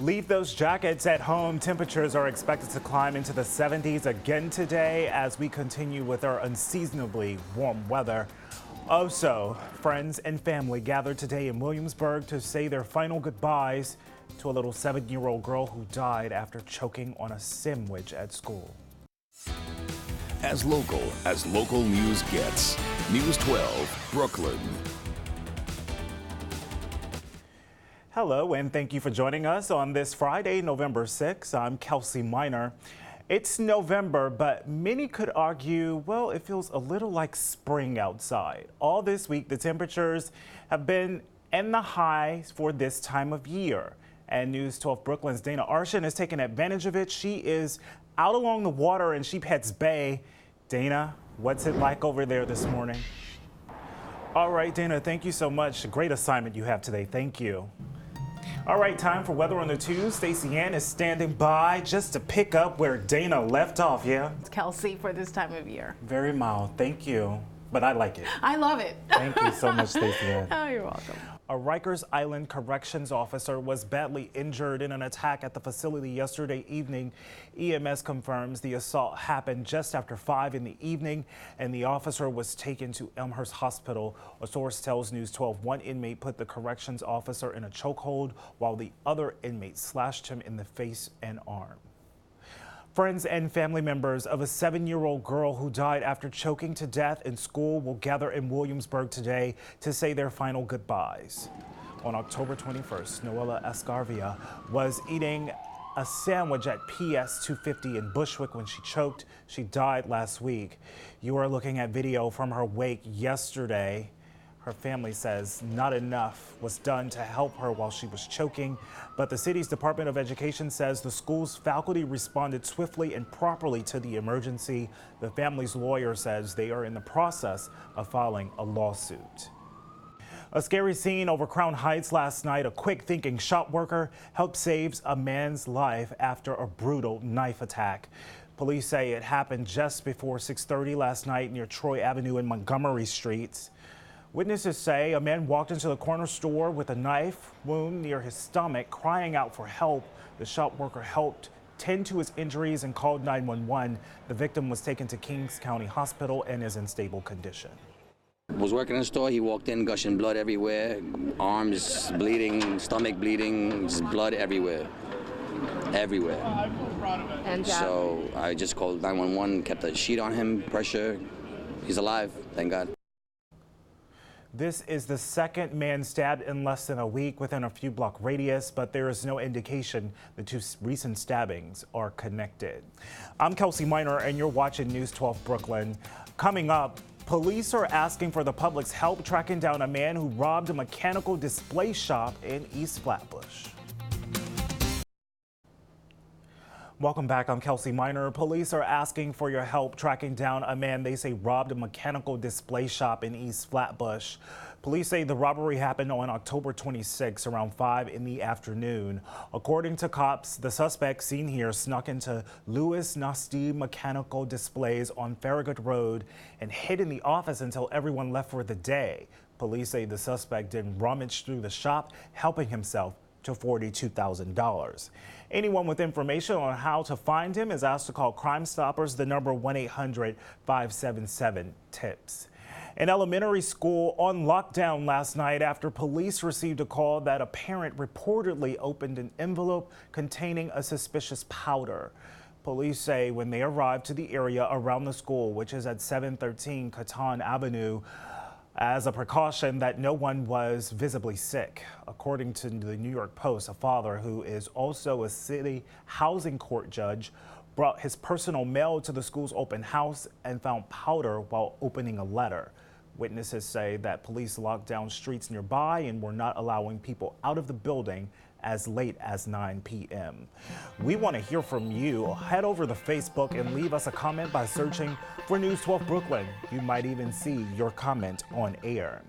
Leave those jackets at home. Temperatures are expected to climb into the 70s again today as we continue with our unseasonably warm weather. Also, friends and family gathered today in Williamsburg to say their final goodbyes to a little 7-year-old girl who died after choking on a sandwich at school. As local news gets. News 12, Brooklyn. Hello, and thank you for joining us on this Friday, November 6th. I'm Kelsey Minor. It's November, but many could argue, well, it feels a little like spring outside. All this week, the temperatures have been in the highs for this time of year. And News 12 Brooklyn's Dana Arshan has taken advantage of it. She is out along the water in Sheepheads Bay. Dana, what's it like over there this morning? All right, Dana, thank you so much. Great assignment you have today. Thank you. All right, time for Weather on the 2. Stacey Ann is standing by just to pick up where Dana left off, yeah? It's Kelsey for this time of year. Very mild, thank you. But I like it. I love it. Thank you so much, Stacey Ann. Oh, you're welcome. A Rikers Island corrections officer was badly injured in an attack at the facility yesterday evening. EMS confirms the assault happened just after 5 in the evening, and the officer was taken to Elmhurst Hospital. A source tells News 12 one inmate put the corrections officer in a chokehold while the other inmate slashed him in the face and arm. Friends and family members of a 7-year-old girl who died after choking to death in school will gather in Williamsburg today to say their final goodbyes. On October 21st, Noella Escarvia was eating a sandwich at PS 250 in Bushwick when she choked. She died last week. You are looking at video from her wake yesterday. Her family says not enough was done to help her while she was choking, but the city's Department of Education says the school's faculty responded swiftly and properly to the emergency. The family's lawyer says they are in the process of filing a lawsuit. A scary scene over Crown Heights last night. A quick-thinking shop worker helped save a man's life after a brutal knife attack. Police say it happened just before 6:30 last night near Troy Avenue and Montgomery Streets. Witnesses say a man walked into the corner store with a knife wound near his stomach, crying out for help. The shop worker helped tend to his injuries and called 911. The victim was taken to Kings County Hospital and is in stable condition. Was working in the store. He walked in, gushing blood everywhere, arms bleeding, stomach bleeding, just blood everywhere. And so I just called 911, kept a sheet on him, pressure. He's alive, thank God. This is the second man stabbed in less than a week within a few block radius, but there is no indication the two recent stabbings are connected. I'm Kelsey Minor, and you're watching News 12 Brooklyn. Coming up, police are asking for the public's help tracking down a man who robbed a mechanical display shop in East Flatbush. Welcome back. I'm Kelsey Minor. Police are asking for your help tracking down a man they say robbed a mechanical display shop in East Flatbush. Police say the robbery happened on October 26 around 5 in the afternoon. According to cops, the suspect seen here snuck into Louis Nasty Mechanical Displays on Farragut Road and hid in the office until everyone left for the day. Police say the suspect then rummaged through the shop, helping himself to $42,000. Anyone with information on how to find him is asked to call Crime Stoppers, the number 1-800-577-TIPS. An elementary school on lockdown last night after police received a call that a parent reportedly opened an envelope containing a suspicious powder. Police say when they arrived to the area around the school, which is at 713 Catan Avenue, as a precaution that no one was visibly sick. According to the New York Post, a father who is also a city housing court judge brought his personal mail to the school's open house and found powder while opening a letter. Witnesses say that police locked down streets nearby and were not allowing people out of the building as late as 9 p.m. We want to hear from you. Head over to Facebook and leave us a comment by searching for News 12 Brooklyn. You might even see your comment on air.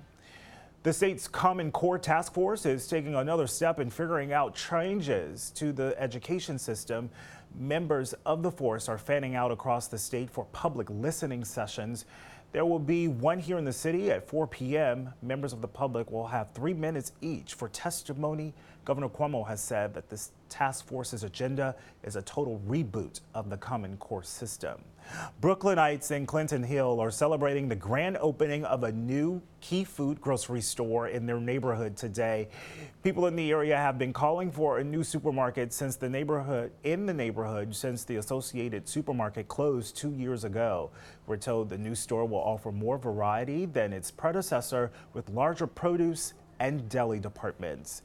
The state's Common Core Task Force is taking another step in figuring out changes to the education system. Members of the force are fanning out across the state for public listening sessions. There will be one here in the city at 4 p.m. Members of the public will have 3 minutes each for testimony Governor Cuomo has said that this task force's agenda is a total reboot of the Common Core system. Brooklynites in Clinton Hill are celebrating the grand opening of a new Key Food grocery store in their neighborhood today. People in the area have been calling for a new supermarket since the neighborhood since the Associated Supermarket closed 2 years ago. We're told the new store will offer more variety than its predecessor with larger produce and deli departments.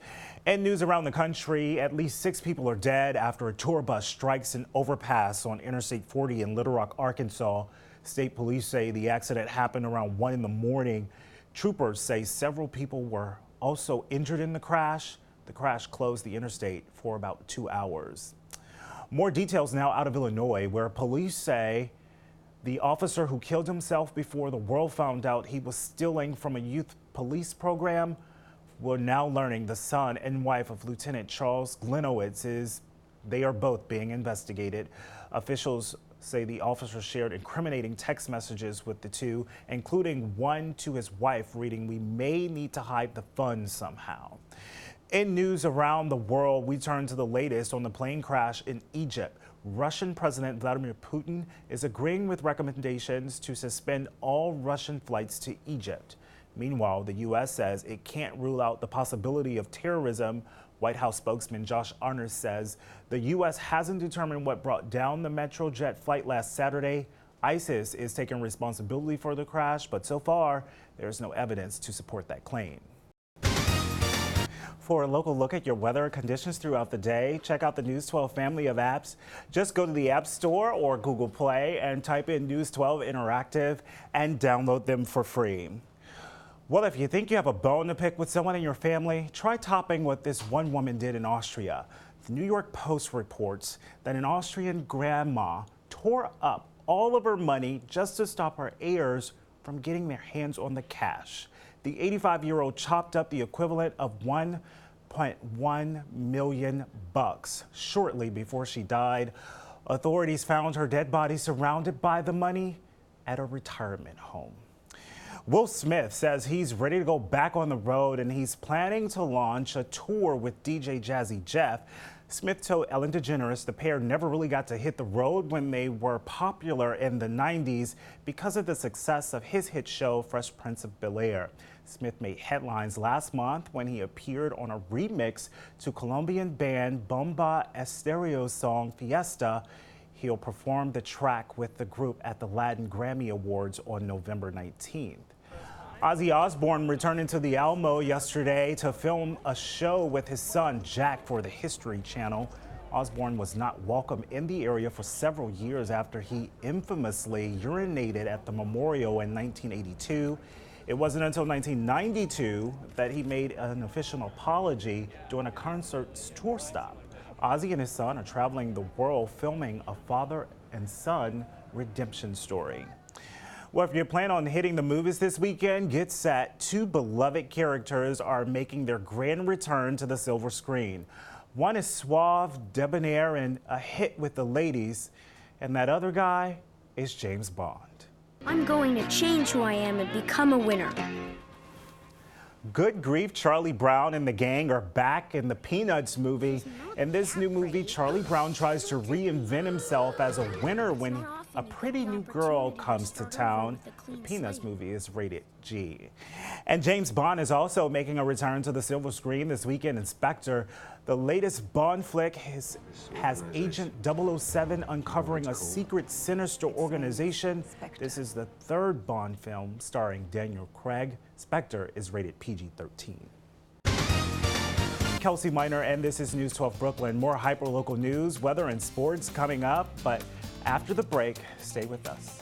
In news around the country, at least 6 people are dead after a tour bus strikes an overpass on Interstate 40 in Little Rock, Arkansas. State police say the accident happened around 1 in the morning. Troopers say several people were also injured in the crash. The crash closed the interstate for about 2 hours. More details now out of Illinois, where police say the officer who killed himself before the world found out he was stealing from a youth police program. We're now learning the son and wife of Lieutenant Charles Glenowitz they are both being investigated. Officials say the officer shared incriminating text messages with the two, including one to his wife reading, "We may need to hide the funds somehow." In news around the world, we turn to the latest on the plane crash in Egypt. Russian President Vladimir Putin is agreeing with recommendations to suspend all Russian flights to Egypt. Meanwhile, the U.S. says it can't rule out the possibility of terrorism. White House spokesman Josh Earnest says the U.S. hasn't determined what brought down the Metrojet flight last Saturday. ISIS is taking responsibility for the crash, but so far, there's no evidence to support that claim. For a local look at your weather conditions throughout the day, check out the News 12 family of apps. Just go to the App Store or Google Play and type in News 12 Interactive and download them for free. Well, if you think you have a bone to pick with someone in your family, try topping what this one woman did in Austria. The New York Post reports that an Austrian grandma tore up all of her money just to stop her heirs from getting their hands on the cash. The 85-year-old chopped up the equivalent of $1.1 million shortly before she died. Authorities found her dead body surrounded by the money at a retirement home. Will Smith says he's ready to go back on the road and he's planning to launch a tour with DJ Jazzy Jeff. Smith told Ellen DeGeneres the pair never really got to hit the road when they were popular in the 90s because of the success of his hit show Fresh Prince of Bel-Air. Smith made headlines last month when he appeared on a remix to Colombian band Bomba Estereo's song Fiesta. He'll perform the track with the group at the Latin Grammy Awards on November 19th. Ozzy Osbourne returned into the Alamo yesterday to film a show with his son Jack for the History Channel. Osbourne was not welcome in the area for several years after he infamously urinated at the memorial in 1982. It wasn't until 1992 that he made an official apology during a concert's tour stop. Ozzy and his son are traveling the world filming a father and son redemption story. Well, if you plan on hitting the movies this weekend, get set. 2 beloved characters are making their grand return to the silver screen. One is suave, debonair, and a hit with the ladies. And that other guy is James Bond. I'm going to change who I am and become a winner. Good grief, Charlie Brown and the gang are back in the Peanuts movie. In this new movie, Charlie Brown tries to reinvent himself as a winner when a pretty new girl comes to town. The Peanuts movie is rated G. And James Bond is also making a return to the silver screen this weekend in Spectre. The latest Bond flick has Agent 007 uncovering a secret sinister organization. This is the 3rd Bond film starring Daniel Craig. Spectre is rated PG-13. Kelsey Minor, and this is News 12 Brooklyn. More hyperlocal news, weather, and sports coming up, but after the break, stay with us.